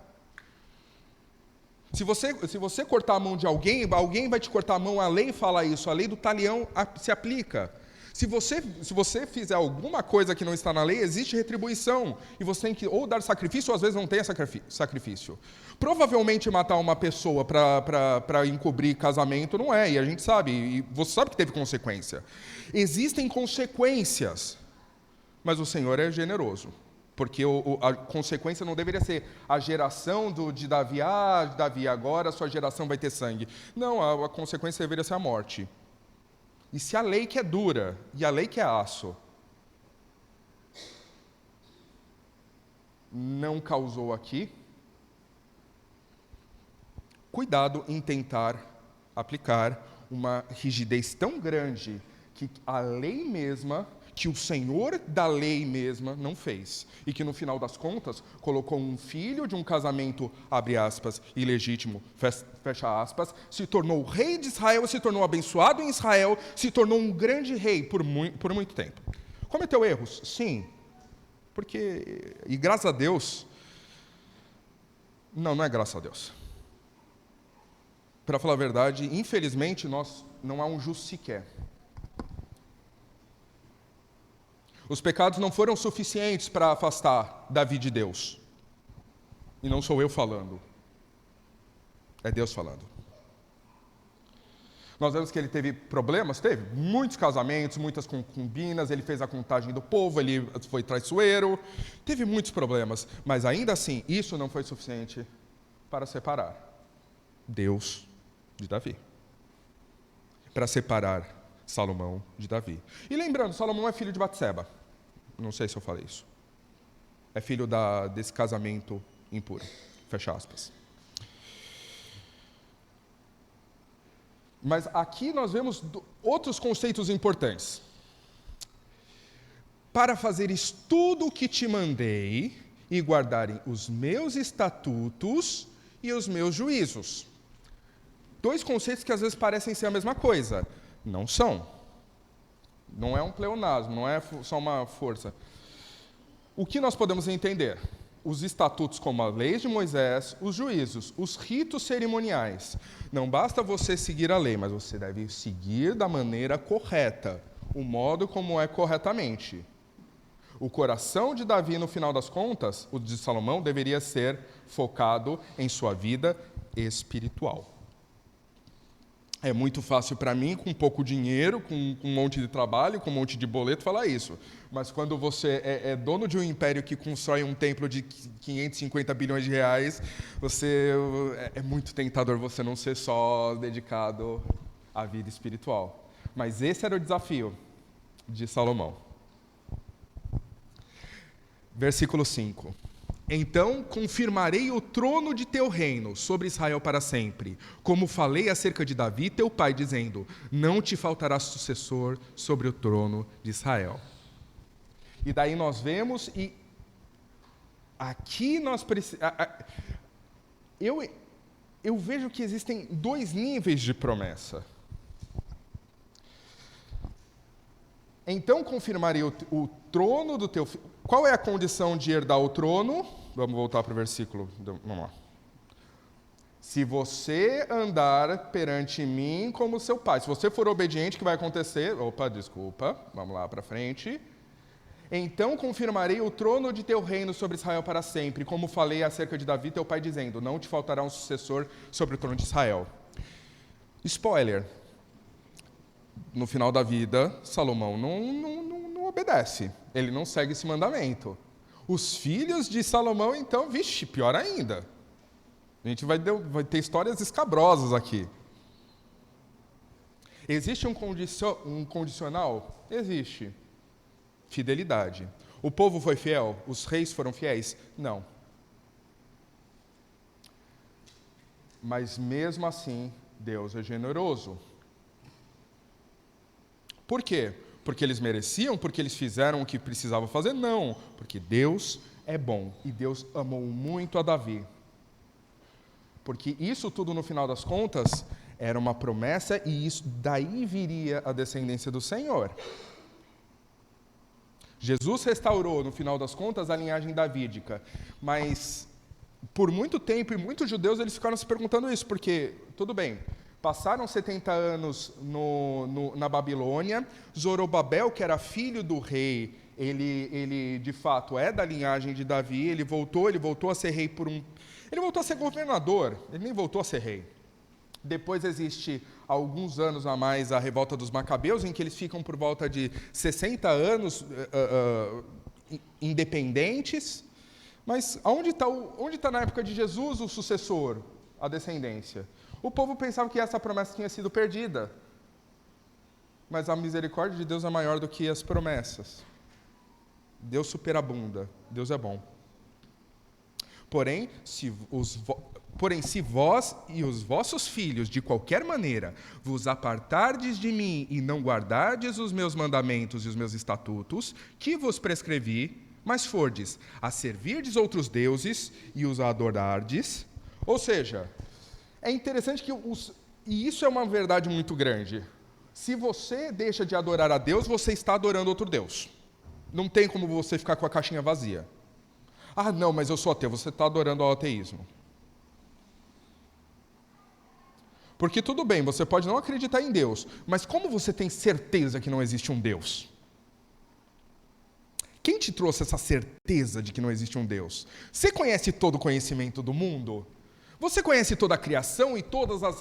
Se você cortar a mão de alguém, alguém vai te cortar a mão, a lei fala isso, a lei do talião se aplica. Se você fizer alguma coisa que não está na lei, existe retribuição. E você tem que ou dar sacrifício, ou às vezes não tem sacrifício. Provavelmente matar uma pessoa para encobrir casamento não é, e a gente sabe, e você sabe que teve consequência. Existem consequências, mas o Senhor é generoso. Porque a consequência não deveria ser a geração de Davi, Davi, agora a sua geração vai ter sangue. Não, a consequência deveria ser a morte. E se a lei que é dura e a lei que é aço não causou aqui, cuidado em tentar aplicar uma rigidez tão grande que a lei mesma, que o Senhor da lei mesma não fez. E que no final das contas colocou um filho de um casamento, abre aspas, ilegítimo, fecha aspas, se tornou rei de Israel, se tornou abençoado em Israel, se tornou um grande rei por muito tempo. Cometeu erros? Sim. E graças a Deus, não é graças a Deus. Para falar a verdade, infelizmente, não há um justo sequer. Os pecados não foram suficientes para afastar Davi de Deus. E não sou eu falando. É Deus falando. Nós vemos que ele teve problemas? Teve. Muitos casamentos, muitas concubinas, ele fez a contagem do povo, ele foi traiçoeiro. Teve muitos problemas. Mas ainda assim, isso não foi suficiente para separar Deus de Davi. Para separar Salomão de Davi. E lembrando, Salomão é filho de Batseba. Não sei se eu falei isso. É filho desse casamento impuro. Fecha aspas. Mas aqui nós vemos outros conceitos importantes. Para fazeres tudo o que te mandei e guardarem os meus estatutos e os meus juízos. 2 conceitos que às vezes parecem ser a mesma coisa. Não são. Não é um pleonasmo, não é só uma força. O que nós podemos entender? Os estatutos como as leis de Moisés, os juízos, os ritos cerimoniais. Não basta você seguir a lei, mas você deve seguir da maneira correta, o modo como é corretamente. O coração de Davi, no final das contas, o de Salomão, deveria ser focado em sua vida espiritual. É muito fácil para mim, com pouco dinheiro, com um monte de trabalho, com um monte de boleto, falar isso. Mas quando você é dono de um império que constrói um templo de 550 bilhões de reais, é muito tentador você não ser só dedicado à vida espiritual. Mas esse era o desafio de Salomão. Versículo 5. Então confirmarei o trono de teu reino sobre Israel para sempre, como falei acerca de Davi, teu pai, dizendo, não te faltará sucessor sobre o trono de Israel. E daí nós vemos, e aqui nós precisamos... Eu vejo que existem 2 níveis de promessa. Então confirmarei o trono do teu filho. Qual é a condição de herdar o trono? Vamos voltar para o versículo. Vamos lá. Se você andar perante mim como seu pai. Se você for obediente, o que vai acontecer? Vamos lá para frente. Então confirmarei o trono de teu reino sobre Israel para sempre, como falei acerca de Davi, teu pai, dizendo, não te faltará um sucessor sobre o trono de Israel. Spoiler. No final da vida, Salomão não obedece. Ele não segue esse mandamento. Os filhos de Salomão, então, pior ainda. A gente vai ter histórias escabrosas aqui. Existe um condicional? Existe. Fidelidade. O povo foi fiel? Os reis foram fiéis? Não. Mas mesmo assim, Deus é generoso. Por quê? Porque eles mereciam? Porque eles fizeram o que precisavam fazer? Não, porque Deus é bom e Deus amou muito a Davi. Porque isso tudo, no final das contas, era uma promessa e isso daí viria a descendência do Senhor. Jesus restaurou, no final das contas, a linhagem davídica, mas por muito tempo, e muitos judeus eles ficaram se perguntando isso, porque, tudo bem, passaram 70 anos na Babilônia. Zorobabel, que era filho do rei, ele de fato é da linhagem de Davi. Ele voltou a ser rei ele voltou a ser governador, ele nem voltou a ser rei. Depois existe, há alguns anos a mais, a revolta dos Macabeus, em que eles ficam por volta de 60 anos independentes. Mas onde está na época de Jesus o sucessor, a descendência? O povo pensava que essa promessa tinha sido perdida. Mas a misericórdia de Deus é maior do que as promessas. Deus superabunda. Deus é bom. Porém, se vós e os vossos filhos, de qualquer maneira, vos apartardes de mim e não guardardes os meus mandamentos e os meus estatutos, que vos prescrevi, mas fordes a servirdes outros deuses e os adorardes. Ou seja, é interessante e isso é uma verdade muito grande. Se você deixa de adorar a Deus, você está adorando outro Deus. Não tem como você ficar com a caixinha vazia. Ah, não, mas eu sou ateu. Você está adorando ao ateísmo. Porque tudo bem, você pode não acreditar em Deus, mas como você tem certeza que não existe um Deus? Quem te trouxe essa certeza de que não existe um Deus? Você conhece todo o conhecimento do mundo? Você conhece toda a criação e todas as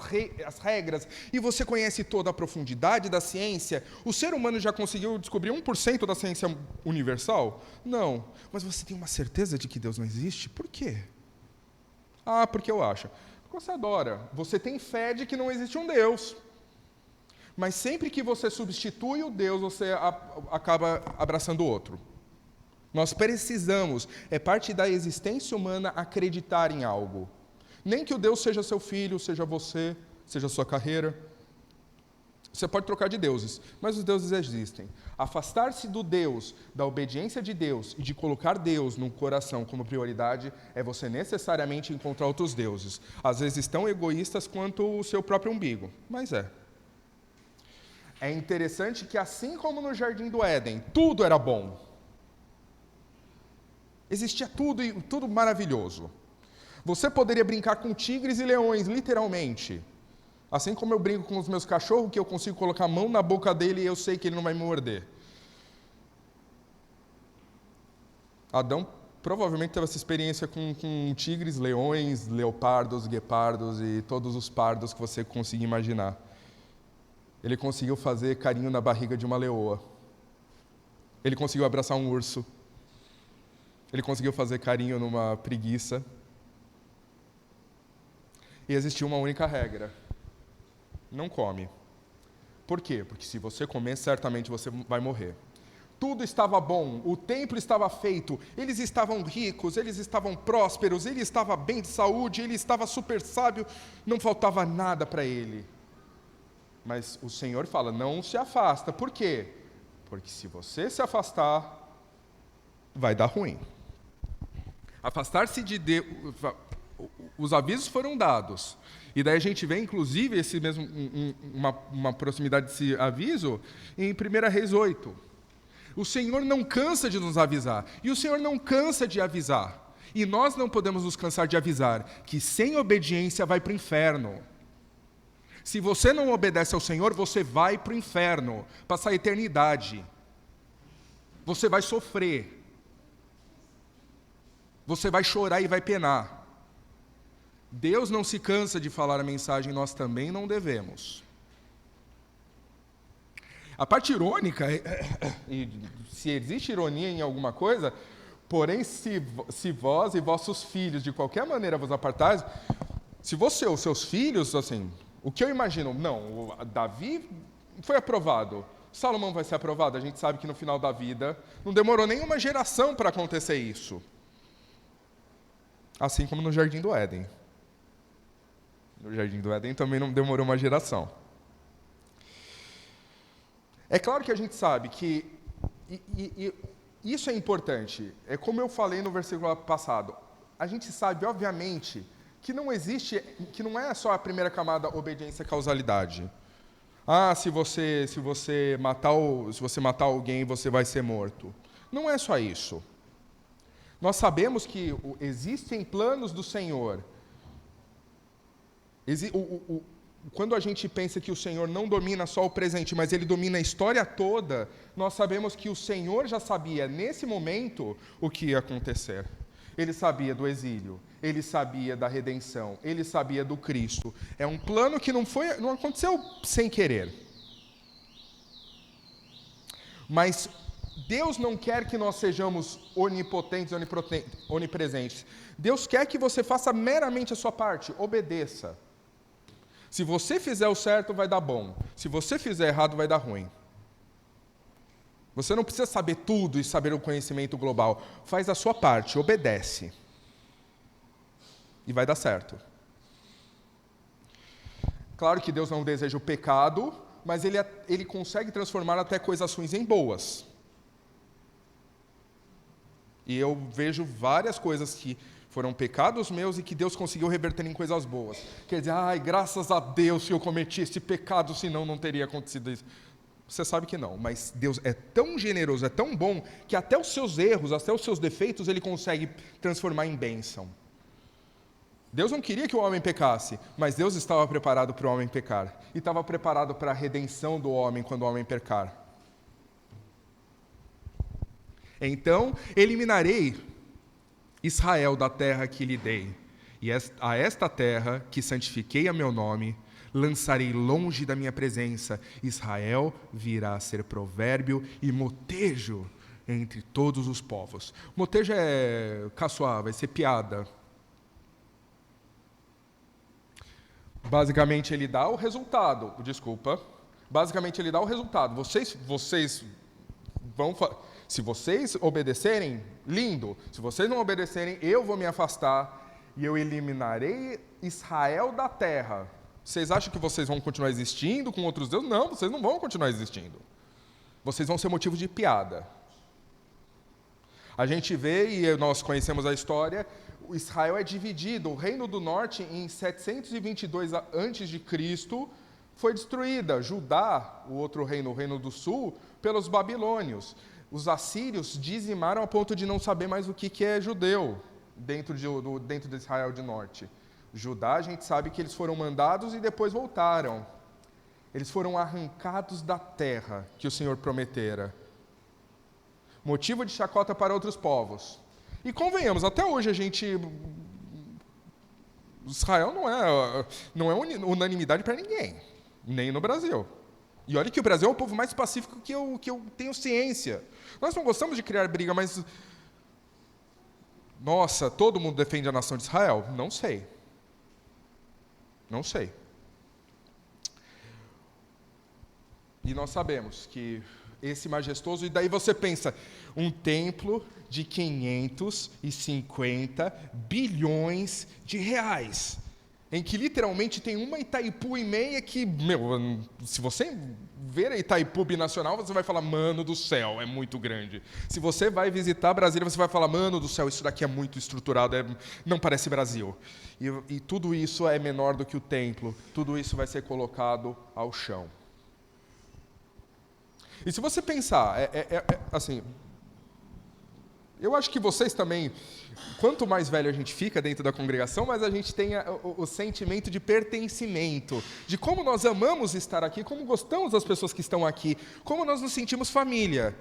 regras, e você conhece toda a profundidade da ciência? O ser humano já conseguiu descobrir 1% da ciência universal? Não. Mas você tem uma certeza de que Deus não existe? Por quê? Ah, porque eu acho. Porque você adora. Você tem fé de que não existe um Deus. Mas sempre que você substitui o Deus, você acaba abraçando o outro. Nós precisamos, é parte da existência humana, acreditar em algo. Nem que o Deus seja seu filho, seja você, seja sua carreira. Você pode trocar de deuses, mas os deuses existem. Afastar-se do Deus, da obediência de Deus e de colocar Deus no coração como prioridade é você necessariamente encontrar outros deuses. Às vezes tão egoístas quanto o seu próprio umbigo, mas é. É interessante que assim como no Jardim do Éden, tudo era bom. Existia tudo e tudo maravilhoso. Você poderia brincar com tigres e leões, literalmente. Assim como eu brinco com os meus cachorros, que eu consigo colocar a mão na boca dele e eu sei que ele não vai me morder. Adão provavelmente teve essa experiência com tigres, leões, leopardos, guepardos e todos os pardos que você consiga imaginar. Ele conseguiu fazer carinho na barriga de uma leoa. Ele conseguiu abraçar um urso. Ele conseguiu fazer carinho numa preguiça. E existiu uma única regra: não come. Por quê? Porque se você comer, certamente você vai morrer. Tudo estava bom, o templo estava feito, eles estavam ricos, eles estavam prósperos, ele estava bem de saúde, ele estava super sábio, não faltava nada para ele. Mas o Senhor fala, não se afasta. Por quê? Porque se você se afastar, vai dar ruim. Afastar-se de Deus, os avisos foram dados. E daí a gente vê, inclusive, esse mesmo, uma proximidade desse aviso em 1 Reis 8. O Senhor não cansa de nos avisar. E o Senhor não cansa de avisar. E nós não podemos nos cansar de avisar que sem obediência vai para o inferno. Se você não obedece ao Senhor, você vai para o inferno, passar a eternidade. Você vai sofrer. Você vai chorar e vai penar. Deus não se cansa de falar a mensagem, nós também não devemos. A parte irônica, se existe ironia em alguma coisa, porém, se vós e vossos filhos de qualquer maneira vos apartais, se você ou seus filhos, assim, o que eu imagino, não, Davi foi aprovado, Salomão vai ser aprovado, a gente sabe que no final da vida não demorou nenhuma geração para acontecer isso. Assim como no Jardim do Éden. No Jardim do Éden também não demorou uma geração. É claro que a gente sabe que, e isso é importante, é como eu falei no versículo passado, a gente sabe, obviamente, que não existe, que não é só a primeira camada obediência e causalidade. Se você matar alguém, você vai ser morto. Não é só isso. Nós sabemos que existem planos do Senhor. Quando a gente pensa que o Senhor não domina só o presente, mas Ele domina a história toda, nós sabemos que o Senhor já sabia, nesse momento, o que ia acontecer. Ele sabia do exílio, Ele sabia da redenção, Ele sabia do Cristo. É um plano que não aconteceu sem querer. Mas Deus não quer que nós sejamos onipotentes, onipresentes. Deus quer que você faça meramente a sua parte, obedeça. Se você fizer o certo, vai dar bom. Se você fizer errado, vai dar ruim. Você não precisa saber tudo e saber o conhecimento global. Faz a sua parte, obedece. E vai dar certo. Claro que Deus não deseja o pecado, mas Ele consegue transformar até coisas ruins em boas. E eu vejo várias coisas que foram pecados meus e que Deus conseguiu reverter em coisas boas. Quer dizer, graças a Deus que eu cometi esse pecado, senão não teria acontecido isso. Você sabe que não, mas Deus é tão generoso, é tão bom, que até os seus erros, até os seus defeitos, Ele consegue transformar em bênção. Deus não queria que o homem pecasse, mas Deus estava preparado para o homem pecar. E estava preparado para a redenção do homem quando o homem pecar. Então, eliminarei Israel da terra que lhe dei, e a esta terra que santifiquei a meu nome, lançarei longe da minha presença. Israel virá a ser provérbio e motejo entre todos os povos. Motejo é caçoar, vai ser piada. Basicamente ele dá o resultado, Basicamente ele dá o resultado. Vocês vão se vocês obedecerem, lindo. Se vocês não obedecerem, eu vou me afastar e eu eliminarei Israel da terra. Vocês acham que vocês vão continuar existindo com outros deuses? Não, vocês não vão continuar existindo. Vocês vão ser motivo de piada. A gente vê, e nós conhecemos a história, Israel é dividido. O reino do norte, em 722 a.C., foi destruída. Judá, o outro reino, o reino do sul, pelos babilônios. Os assírios dizimaram a ponto de não saber mais o que é judeu dentro de Israel de norte. Judá, a gente sabe que eles foram mandados e depois voltaram. Eles foram arrancados da terra que o Senhor prometera. motivo de chacota para outros povos. E convenhamos, até hoje Israel não é unanimidade para ninguém, nem no Brasil. E olha que o Brasil é o povo mais pacífico que eu tenho ciência. Nós não gostamos de criar briga, mas... Nossa, todo mundo defende a nação de Israel? Não sei. Não sei. E nós sabemos que esse majestoso... E daí você pensa, um templo de 550 bilhões de reais, em que literalmente tem uma Itaipu e meia que, se você ver a Itaipu binacional, você vai falar, mano do céu, é muito grande. Se você vai visitar Brasília, você vai falar, mano do céu, isso daqui é muito estruturado, não parece Brasil. E tudo isso é menor do que o templo, tudo isso vai ser colocado ao chão. E se você pensar, assim... Eu acho que vocês também, quanto mais velho a gente fica dentro da congregação, mais a gente tem o sentimento de pertencimento, de como nós amamos estar aqui, como gostamos das pessoas que estão aqui, como nós nos sentimos família.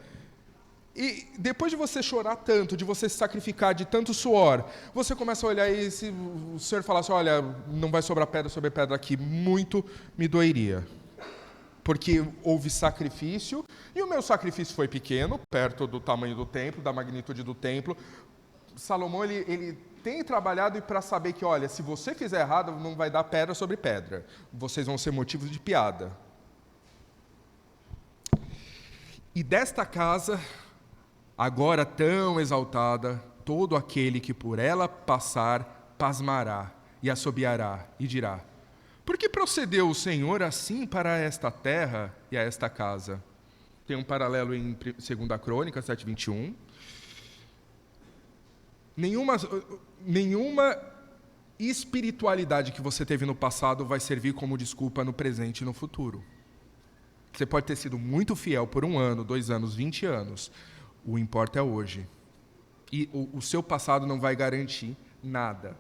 E depois de você chorar tanto, de você se sacrificar, de tanto suor, você começa a olhar e se o Senhor falasse, olha, não vai sobrar pedra sobre pedra aqui, muito me doeria. Porque houve sacrifício, e o meu sacrifício foi pequeno, perto do tamanho do templo, da magnitude do templo. Salomão, ele tem trabalhado para saber que, olha, se você fizer errado, não vai dar pedra sobre pedra. Vocês vão ser motivos de piada. E desta casa, agora tão exaltada, todo aquele que por ela passar, pasmará e assobiará e dirá, por que procedeu o Senhor assim para esta terra e a esta casa? Tem um paralelo em 2 Crônicas 7:21. Nenhuma espiritualidade que você teve no passado vai servir como desculpa no presente e no futuro. Você pode ter sido muito fiel por 1 ano, 2 anos, 20 anos. O importa é hoje. E o seu passado não vai garantir nada.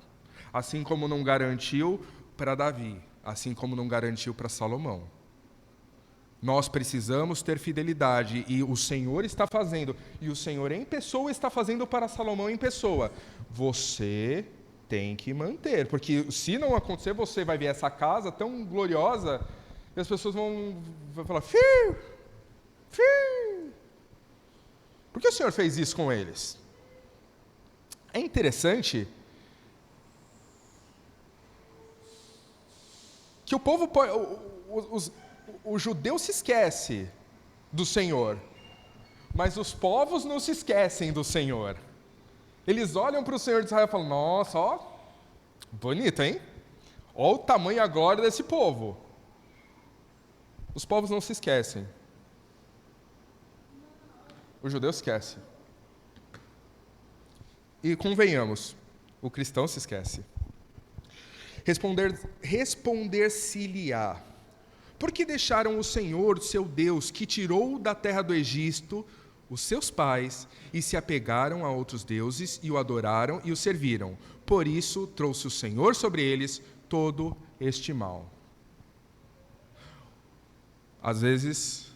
Assim como não garantiu para Davi. Assim como não garantiu para Salomão. Nós precisamos ter fidelidade, e o Senhor está fazendo, e o Senhor em pessoa está fazendo para Salomão em pessoa. Você tem que manter, porque se não acontecer, você vai ver essa casa tão gloriosa, e as pessoas vão falar, fiu, por que o Senhor fez isso com eles? É interessante que o povo, o judeu se esquece do Senhor, mas os povos não se esquecem do Senhor. Eles olham para o Senhor de Israel e falam, nossa, ó, bonito, hein? Olha o tamanho e a glória desse povo. Os povos não se esquecem. O judeu esquece. E convenhamos, o cristão se esquece. Responder-se-lhe-á. Por que deixaram o Senhor, seu Deus, que tirou da terra do Egito os seus pais, e se apegaram a outros deuses, e o adoraram e o serviram? Por isso trouxe o Senhor sobre eles todo este mal. Às vezes,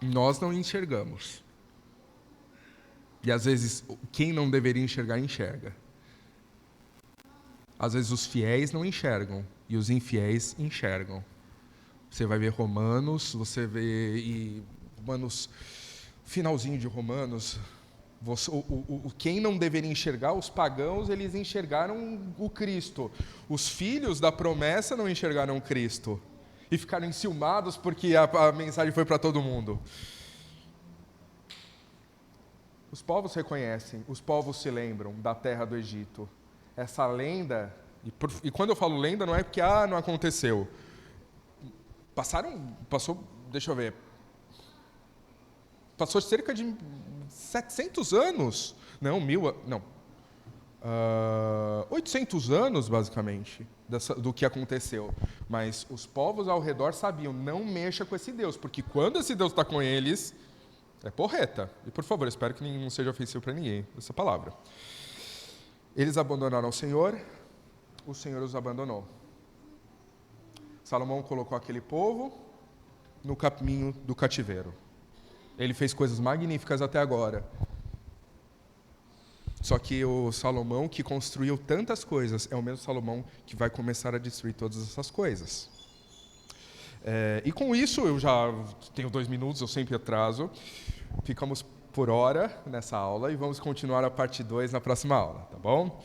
nós não enxergamos. E às vezes, quem não deveria enxergar, enxerga. Às vezes os fiéis não enxergam e os infiéis enxergam. Você vai ver Romanos, Romanos, finalzinho de Romanos, quem não deveria enxergar, os pagãos, eles enxergaram o Cristo. Os filhos da promessa não enxergaram o Cristo e ficaram enciumados porque a mensagem foi para todo mundo. Os povos reconhecem, os povos se lembram da terra do Egito. Essa lenda, e quando eu falo lenda, não é porque não aconteceu. Passou cerca de 700 anos, 800 anos, basicamente, do que aconteceu. Mas os povos ao redor sabiam, não mexa com esse Deus, porque quando esse Deus está com eles, é porreta. E, por favor, espero que não seja ofensivo para ninguém essa palavra. Eles abandonaram o Senhor os abandonou. Salomão colocou aquele povo no caminho do cativeiro. Ele fez coisas magníficas até agora. Só que o Salomão que construiu tantas coisas é o mesmo Salomão que vai começar a destruir todas essas coisas. E com isso, eu já tenho 2 minutos, eu sempre atraso. Ficamos por hora nessa aula e vamos continuar a parte 2 na próxima aula, tá bom?